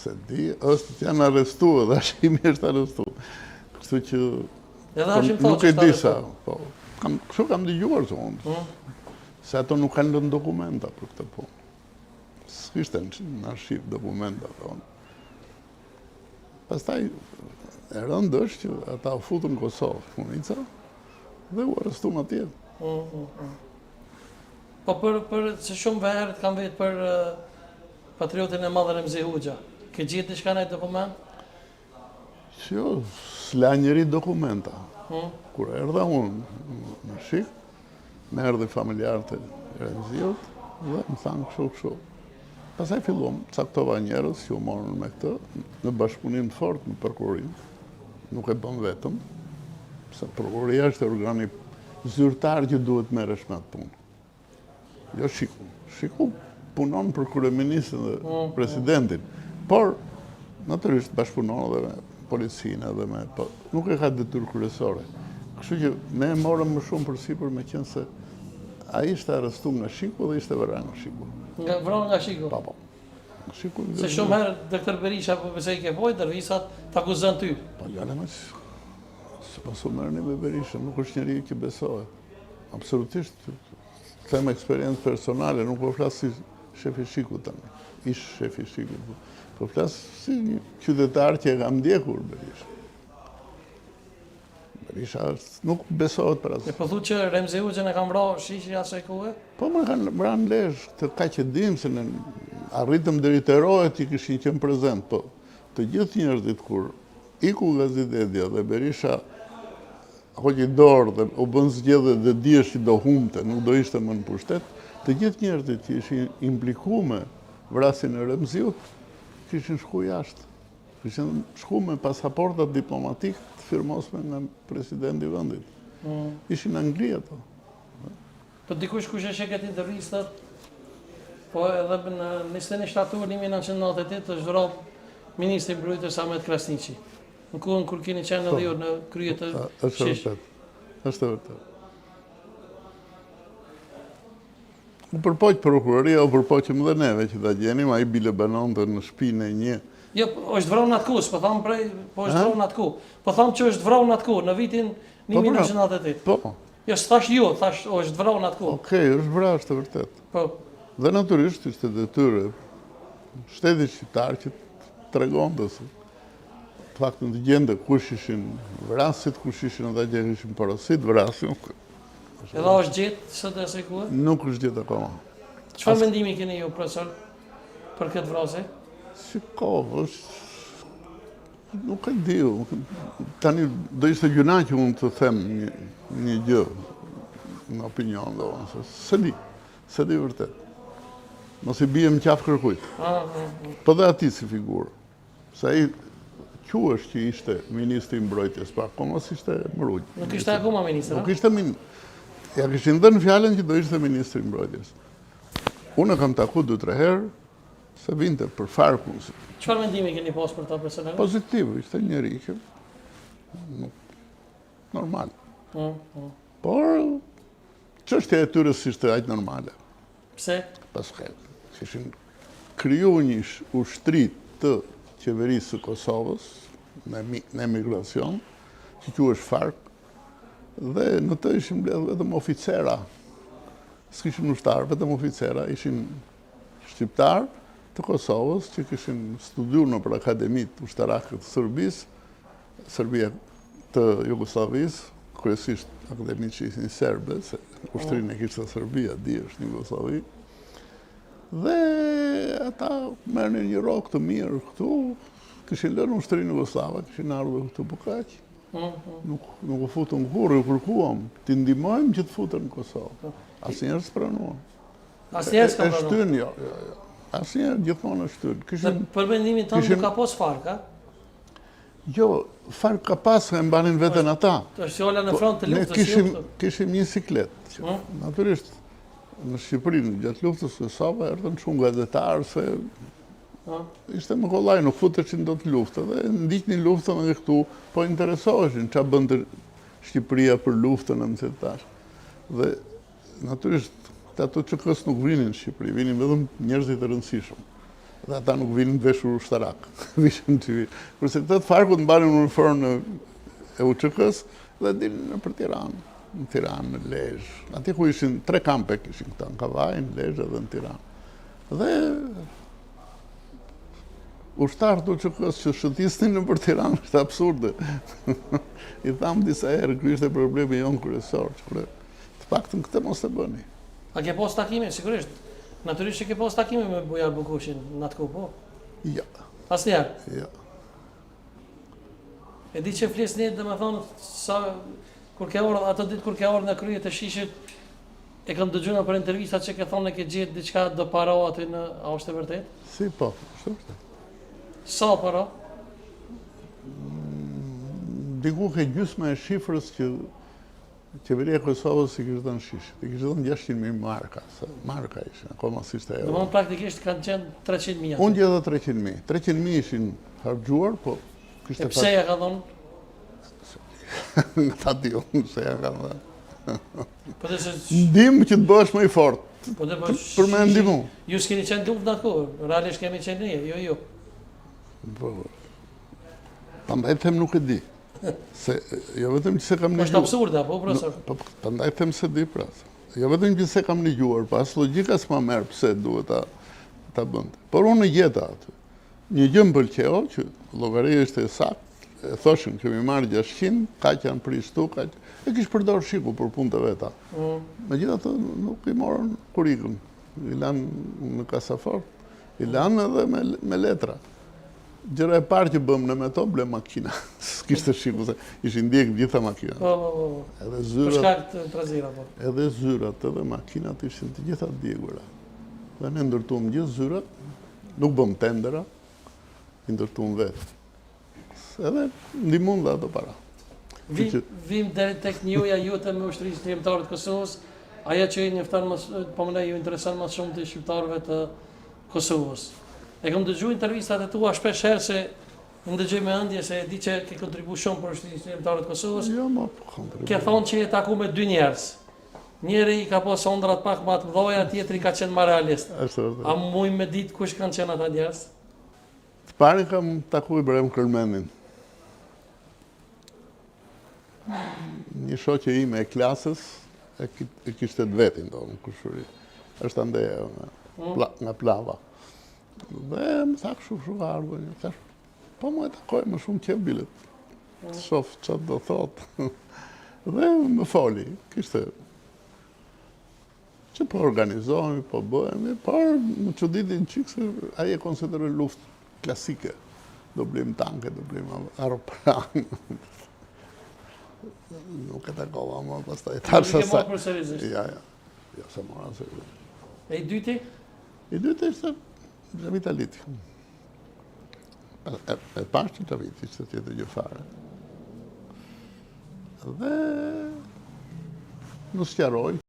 Se di, është janë arrestuar, dhe ashimi është arrestuar. Kështu që nuk e di sa. Kështu kam dëgjuar të unë. Se ato nuk kanë lënë dokumenta për këtë punë. S'kishte në arshiv dokumenta. Pastaj, e rëndë është që ata u futën në Kosovë, punica, dhe u arrestuan atje. Po për se shumë herët kam vetë për patriotin e madh Remzi Hoxha. Ke gjetë diçka në dokument? Jo, s'la njëri dokumenta. Kur erdha unë në Shqip, me erdhi familjarët e Remziut, dhe më thanë kështu. Pastaj filluam, caktova njerëz që u morën me këtë, në bashkëpunim të fortë me prokurorin. Nuk e bën vetëm, se prokuroria është organi zyrtar që duhet merresh me atë punë. Jo Shiku. Shiku punon për kryeministrin dhe presidentin, por natyrisht bashkëpunon edhe me policinë edhe me, po nuk e ka detyrë kryesore. Kështu që ne e morëm më shumë përsipër me qenë se ai ishte arrestuar nga Shiku dhe ishte vrarë nga Shiku. Vrarë nga Shiku? Po. Shiku. Se shumë herë doktor Berisha po besoj ke vojë dervisat t'akuzon ty. Po jale më s'pas u merrni me Berisha, nuk është njeriu që besohet. Absolutisht. Them eksperiencë personale, nuk po flas si shefi Shiku tani. Ish shefi Shiku. Po flas si një qytetar që e kam ndjekur Berisha. Berisha nuk besohet për asë. E po thu që Remzi Hoxhën e kam vrarë shishi asaj kohe? Po më kanë vranë lesh, të ka që dim se në arritëm deri te rohet i kishin qenë prezent, po të gjithë njerëzit kur iku Gazidedja dhe Berisha hoqi dorë dhe u bën zgjedhje dhe dihesh që do humte, nuk do ishte më në pushtet, të gjithë njerëzit që ishin implikuar me vrasjen e Remziut kishin shku jashtë. Kishin shku me pasaportat diplomatik të firmosme nga presidenti i vendit. Ishin në Angli ato. Po dikush kush e sheh këtë intervistat, po edhe në 21 shtator 1998 është vrarë ministri i mbrojtjes Ahmet Krasniqi. Në kohën kur keni qenë edhe ju në krye të shish. Është vërtet. U përpoq prokuroria, u përpoqëm dhe neve që ta gjenim, ai bile banonte në shtëpinë e një. Jo, është vrarë në atë kohë, po tham prej, po është vrarë në atë kohë. Po tham që është vrarë në atë kohë, në vitin 1998. Po. Jo, s'thash jo, thash është vrarë në atë kohë. Okej, është vrarë, është vërtet. Po. Dhe natyrisht ishte detyrë shtetit shqiptar që tregonte se faktën të gjende kush ishin vrasit, kush ishin ata që ishin porosit vrasin. Edhe është gjetë sot asaj kohe? Nuk është gjetë akoma. Çfarë mendimi keni ju, profesor, për këtë vrasje? Nuk e di. Tani do ishte gjuna që unë të them një gjë në opinion dhe unë. Se di vërtet. Mos i bie më qafë kërkujt. Po dhe ati si figurë. Se ai quhesh që ishte ministri i mbrojtjes, pa akoma s'ishte mbrojtje. Nuk ishte akoma ministri, Nuk ishte ministri. Ja kishin dhënë fjalën që do ishte ministri i mbrojtjes. Unë kam taku 2-3 herë, se vinte për farkun. Çfarë mendimi keni pas për ta personalisht? Pozitiv, ishte njëri që normal. Por çështja e tyre s'ishte aq normale. Pse? Paske kishin kriju një ushtri të qeverisë së Kosovës në emigracion, që quhesh FARC, dhe në të ishin mbledhur vetëm oficera. S'kishin ushtar, vetëm oficera, ishin shqiptar të Kosovës që kishin studiuar nëpër akademitë ushtarake të Serbisë, Serbia të Jugosllavisë, kryesisht akademitë që ishin serbe, se ushtrinë e kishte Serbia, dihesh në Jugosllavi. Dhe ata merrnin një rrok të mirë këtu, kishin lënë ushtrinë jugoslave, kishin ardhur këtu po kaq. Nuk u futën kurrë, kërkuam, t'i ndihmojmë që të futen në Kosovë. Asnjëherë s'pranuan. Asnjëherë s'ka pranuar. Shtyn, jo. Asnjëherë gjithmonë shtyn. Për mendimin tënd nuk ka pas FARC, a? Jo, FARC ka pas, e mbanin veten ata. Është fjolla në front të luftës. Ne kishim një siklet. Natyrisht, në Shqipërinë, gjatë luftës së Kosovës, erdhën shumë gazetarë se ishte më kollaj, nuk futeshin dot luftë, dhe ndiqnin luftën edhe këtu, po interesoheshin ç'a bënte Shqipëria për luftën e mësetash. Dhe natyrisht ato çkës nuk vinin në Shqipëri, vinin vetëm njerëzit e rëndësishëm. dhe ata nuk vinin të veshur ushtarak. Vishin civil. Kurse këtë farkut mbanin uniformën e UÇK-s dhe dilin për Tiranë. Në Tiranë, në Lezhë. Atje ku ishin 3 kampe kishin këta, në Kavaj, në Lezhë dhe në Tiranë. Dhe ushtarët UÇK-s që shëtisnin në për Tiranë është absurde. I thamë disa herë, ky ishte problemi jonë kryesor, që të paktën këtë mos të bëni. A ke pas takime, sigurisht? Natyrisht që ke pas takime me Bujar Bukushin në atë kohë, po? Ja. Asnjëherë? Ja. E di që flisni, dhe me thonë, kur ke orë, ato ditë kur ke orë në kryet e shishit, e kam dëgjuar për intervistat që ke thonë e ke gjetë diçka do para aty në, a është e vërtet? Si, po, është vërtet. Sa para? Diku ke gjysma e shifrës që qeveria e Kosovës i kishte dhënë shishit. I kishte dhënë 600.000 marka, se marka ishin, akoma si ishte euro. Domthonë praktikisht kanë qenë 300.000. Unë gjeta 300.000. 300.000 ishin harxuar, po E pse ja ka dhënë? Ta di unë se ja ka dhënë. Po dhe se... Ndim që të bëhesh më i fortë. Po dhe Për me ndimu. Ju s'keni qenë duvë në atë kohë, realisht kemi qenë ne, jo. Po, pandaj them nuk e di. Se, jo vetëm që se kam është absurde, apo, profesor? Po, pandaj them se di, pra. Jo vetëm që se kam ligjuar, pas logjika s'ma merr pse duhet ta bënte. Por unë gjeta aty. Një gjë më pëlqeu që llogaria ishte saktë, e thoshin kemi marrë 600, kaq janë prishtu, kaq. E kish përdor shiku për punë të veta. Megjithatë nuk i morën kurrikun. I lanë në kasafort, i lanë edhe me letra. Gjëra e parë që bëm në meto, ble makina. S'kishte shiku, se ishin ndjek gjitha makinat. Po. Edhe Për zyrat, shkak të trazira, po. edhe zyrat, edhe makinat ishin të gjitha djegura. Dhe ne ndërtuam gjithë zyrat, nuk bëm tendera, i ndërtuam vetë. Edhe ndihmon dhe ato para. Vim deri tek njoja jote me ushtrisë shqiptare të Kosovës, ajo që ju njofton më, po më ju intereson më shumë të shqiptarëve të Kosovës. E kam dëgjuar intervistat e tua shpesh herë se më dëgjoj me ëndje se e di që ke kontribuar shumë për ushtrisë shqiptare të Kosovës. Jo, ma kontribuar. Ke thonë që e taku me 2 njerëz. Njëri i ka pas ondrat pak më të mëdha, tjetri ka qenë më realist. A muj me ditë kush kanë qenë ata njerëz? Të parin kam taku Ibrahim Kërmendin. Një shoqe ime e klasës e kishte të vetin do në kushuri. Është andeja nga Plava. Dhe më thak shumë ardhë, një thash, po më e takoj më shumë qef bilet. Shof që do thotë. Dhe më foli, kishte që po organizohemi, po bëhemi, por më çuditin qikë se aje konsideroj luftë klasike. Do blim tanke, do blim aeroplan. Nuk e takova, më pastaj Nuk e morë për seriozisht. Ja, se mora seriozisht. E i dyti? I dyti ishte Xhavit. E pashtë Xhavit ishte tjetër gjë fare. Dhe në sqaroj